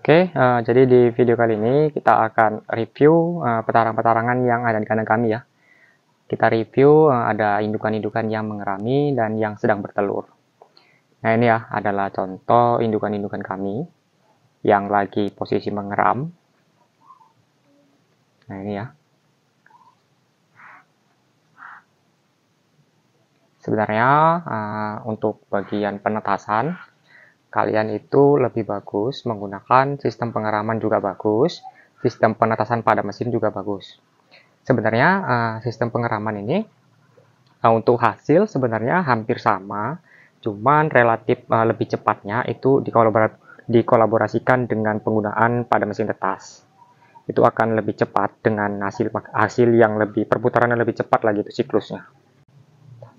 Jadi di video kali ini kita akan review petarang-petarangan yang ada di kandang kami ya. Kita review ada indukan-indukan yang mengerami dan yang sedang bertelur. Nah ini ya adalah contoh indukan-indukan kami yang lagi posisi mengeram. Nah ini ya. Sebenarnya untuk bagian penetasan, kalian itu lebih bagus menggunakan sistem pengeraman juga bagus, sistem penetasan pada mesin juga bagus. Sebenarnya sistem pengeraman ini untuk hasil sebenarnya hampir sama, cuman relatif lebih cepatnya itu dikolaborasikan dengan penggunaan pada mesin tetas. Itu akan lebih cepat dengan hasil yang lebih perputaran yang lebih cepat lagi itu siklusnya.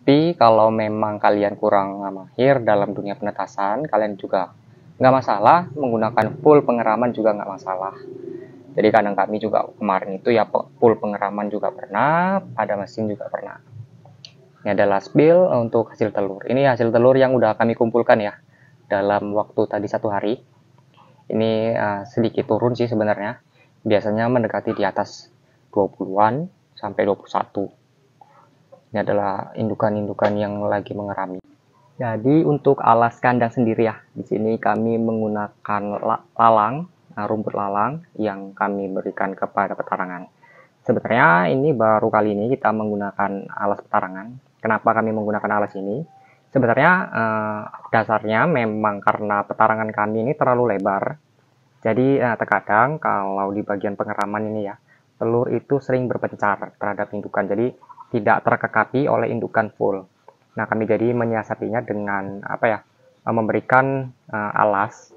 Tapi kalau memang kalian kurang mahir dalam dunia penetasan, kalian juga nggak masalah menggunakan full pengeraman juga nggak masalah. Jadi kadang kami juga kemarin itu ya full pengeraman juga pernah, pada mesin juga pernah. Ini adalah spill untuk hasil telur. Ini hasil telur yang udah kami kumpulkan ya dalam waktu tadi 1 hari. Ini sedikit turun sih sebenarnya. Biasanya mendekati di atas 20-an sampai 21. Ini adalah indukan-indukan yang lagi mengerami. Jadi untuk alas kandang sendiri ya, di sini kami menggunakan lalang, rumput lalang yang kami berikan kepada petarangan. Sebenarnya ini baru kali ini kita menggunakan alas petarangan. Kenapa kami menggunakan alas ini? Sebenarnya dasarnya memang karena petarangan kami ini terlalu lebar. Jadi terkadang kalau di bagian pengeraman ini ya, telur itu sering berpencar terhadap indukan. Jadi tidak terkekapi oleh indukan full. Nah, kami jadi menyiasatinya dengan memberikan alas,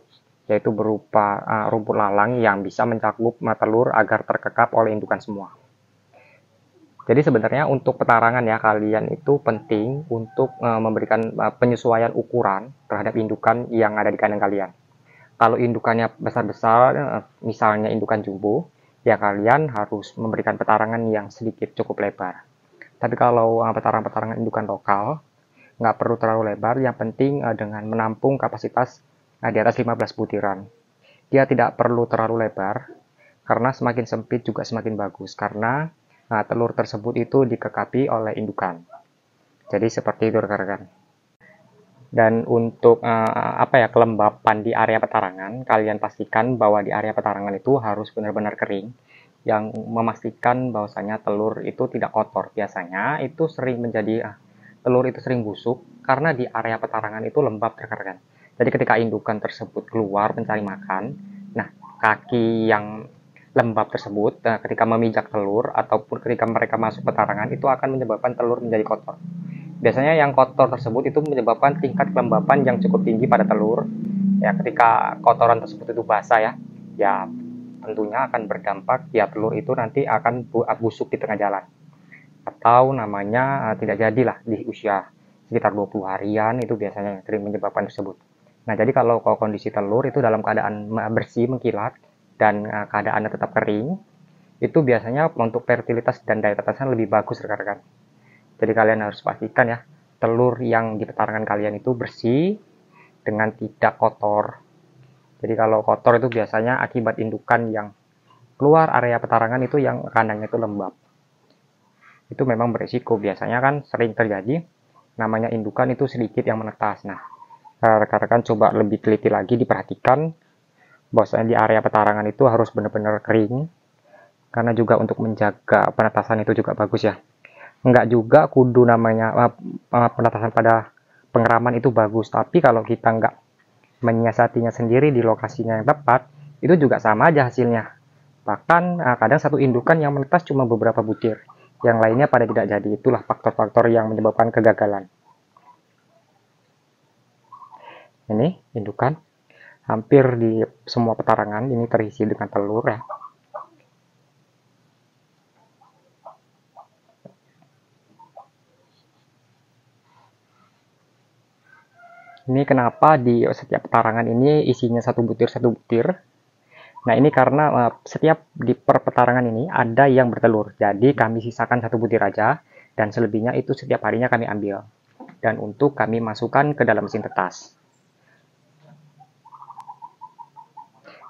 yaitu berupa rumput lalang yang bisa mencakup telur agar terkekap oleh indukan semua. Jadi sebenarnya untuk petarangan ya, kalian itu penting untuk memberikan penyesuaian ukuran terhadap indukan yang ada di kandang kalian. Kalau indukannya besar-besar, misalnya indukan jumbo, ya kalian harus memberikan petarangan yang sedikit cukup lebar. Tapi kalau petarangan indukan lokal, nggak perlu terlalu lebar, yang penting dengan menampung kapasitas di atas 15 butiran. Dia tidak perlu terlalu lebar, karena semakin sempit juga semakin bagus, karena telur tersebut itu dikekapi oleh indukan. Jadi seperti itu rekan-rekan. Dan untuk kelembapan di area petarangan, kalian pastikan bahwa di area petarangan itu harus benar-benar kering, yang memastikan bahwasanya telur itu tidak kotor. Biasanya itu sering menjadi telur itu sering busuk karena di area petarangan itu lembab rekan-rekan. Jadi ketika indukan tersebut keluar mencari makan, nah kaki yang lembab tersebut ketika memijak telur ataupun ketika mereka masuk petarangan itu akan menyebabkan telur menjadi kotor. Biasanya yang kotor tersebut itu menyebabkan tingkat kelembapan yang cukup tinggi pada telur. Ya, ketika kotoran tersebut itu basah ya tentunya akan berdampak ya telur itu nanti akan busuk di tengah jalan. Atau namanya tidak jadilah di usia sekitar 20 harian itu biasanya yang sering menyebabkan tersebut. Nah, jadi kalau kondisi telur itu dalam keadaan bersih, mengkilat, dan keadaannya tetap kering, itu biasanya untuk fertilitas dan daya tetasnya lebih bagus rekan-rekan. Jadi kalian harus pastikan ya, telur yang di petarangan kalian itu bersih dengan tidak kotor. Jadi kalau kotor itu biasanya akibat indukan yang keluar area petarangan itu yang kandangnya itu lembab. Itu memang berisiko, biasanya kan sering terjadi namanya indukan itu sedikit yang menetas. Nah, rekan-rekan coba lebih teliti lagi diperhatikan bahwasanya di area petarangan itu harus benar-benar kering, karena juga untuk menjaga penetasan itu juga bagus ya. Enggak juga kudu namanya penetasan pada pengeraman itu bagus, tapi kalau kita enggak menyiasatinya sendiri di lokasinya yang tepat, itu juga sama aja hasilnya. Bahkan kadang satu indukan yang menetas cuma beberapa butir, yang lainnya pada tidak jadi. Itulah faktor-faktor yang menyebabkan kegagalan. Ini indukan hampir di semua petarangan ini terisi dengan telur ya. Ini kenapa di setiap petarangan ini isinya satu butir. Nah, ini karena setiap di per petarangan ini ada yang bertelur. Jadi kami sisakan satu butir aja, dan selebihnya itu setiap harinya kami ambil. Dan untuk kami masukkan ke dalam mesin tetas.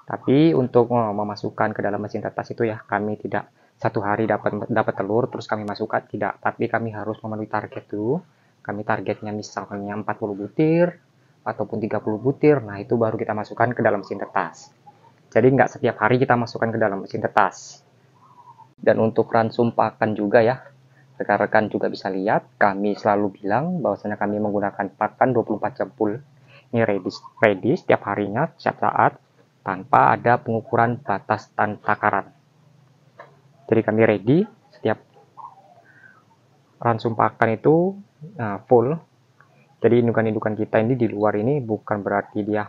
Tapi untuk memasukkan ke dalam mesin tetes itu ya, kami tidak satu hari dapat telur terus kami masukkan, tidak. Tapi kami harus memenuhi target dulu. Kami targetnya misalnya 40 butir ataupun 30 butir. Nah, itu baru kita masukkan ke dalam mesin tetes. Jadi nggak setiap hari kita masukkan ke dalam mesin tetes. Dan untuk ransum pakan juga ya, rekan-rekan juga bisa lihat, kami selalu bilang bahwasanya kami menggunakan pakan 24 jam full. Ini ready setiap harinya, setiap saat, tanpa ada pengukuran batas takaran. Jadi kami ready, setiap ransum pakan itu full. Jadi indukan-indukan kita ini di luar ini bukan berarti dia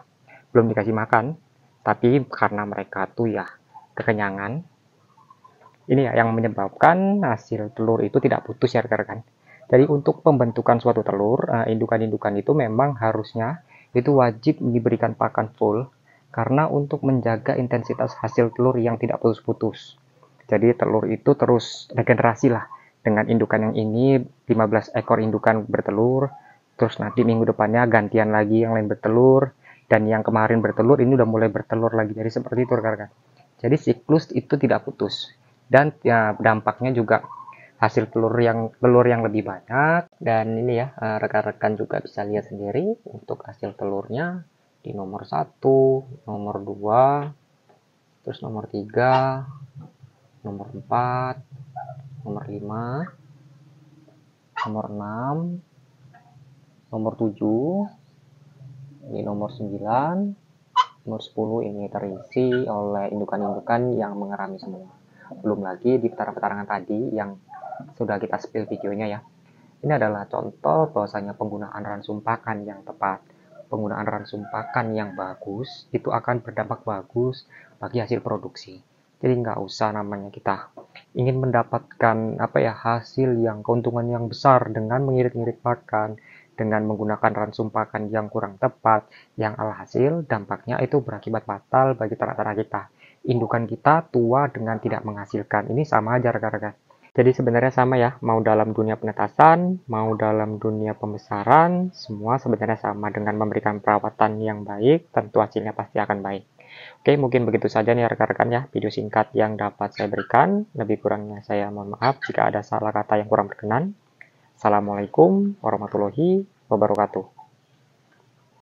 belum dikasih makan, tapi karena mereka tuh ya kekenyangan. Ini ya yang menyebabkan hasil telur itu tidak putus ya rekan-rekan. Jadi untuk pembentukan suatu telur, indukan-indukan itu memang harusnya itu wajib diberikan pakan full, karena untuk menjaga intensitas hasil telur yang tidak putus-putus. Jadi telur itu terus regenerasi lah. Dengan indukan yang ini 15 ekor indukan bertelur, terus nanti minggu depannya gantian lagi yang lain bertelur, dan yang kemarin bertelur ini udah mulai bertelur lagi. Jadi seperti itu rekan-rekan. Jadi siklus itu tidak putus. Dan ya, dampaknya juga hasil telur yang lebih banyak. Dan ini ya rekan-rekan juga bisa lihat sendiri untuk hasil telurnya di nomor 1, nomor 2, terus nomor 3, nomor 4, nomor 5, nomor 6, nomor 7, ini nomor 9, nomor 10 ini terisi oleh indukan-indukan yang mengerami semua. Belum lagi di petaran-petarangan tadi yang sudah kita spill videonya ya. Ini adalah contoh bahwasanya penggunaan ransum pakan yang tepat, penggunaan ransum pakan yang bagus itu akan berdampak bagus bagi hasil produksi. Jadi nggak usah namanya kita ingin mendapatkan hasil yang keuntungan yang besar dengan mengirit-ngirit pakan, dengan menggunakan ransum pakan yang kurang tepat, yang alhasil dampaknya itu berakibat fatal bagi ternak-ternak kita. Indukan kita tua dengan tidak menghasilkan. Ini sama aja rekan-rekan. Jadi sebenarnya sama ya, mau dalam dunia penetasan, mau dalam dunia pembesaran, semua sebenarnya sama. Dengan memberikan perawatan yang baik, tentu hasilnya pasti akan baik. Oke, mungkin begitu saja nih rekan-rekan ya, video singkat yang dapat saya berikan. Lebih kurangnya saya mohon maaf jika ada salah kata yang kurang berkenan. Assalamualaikum warahmatullahi wabarakatuh.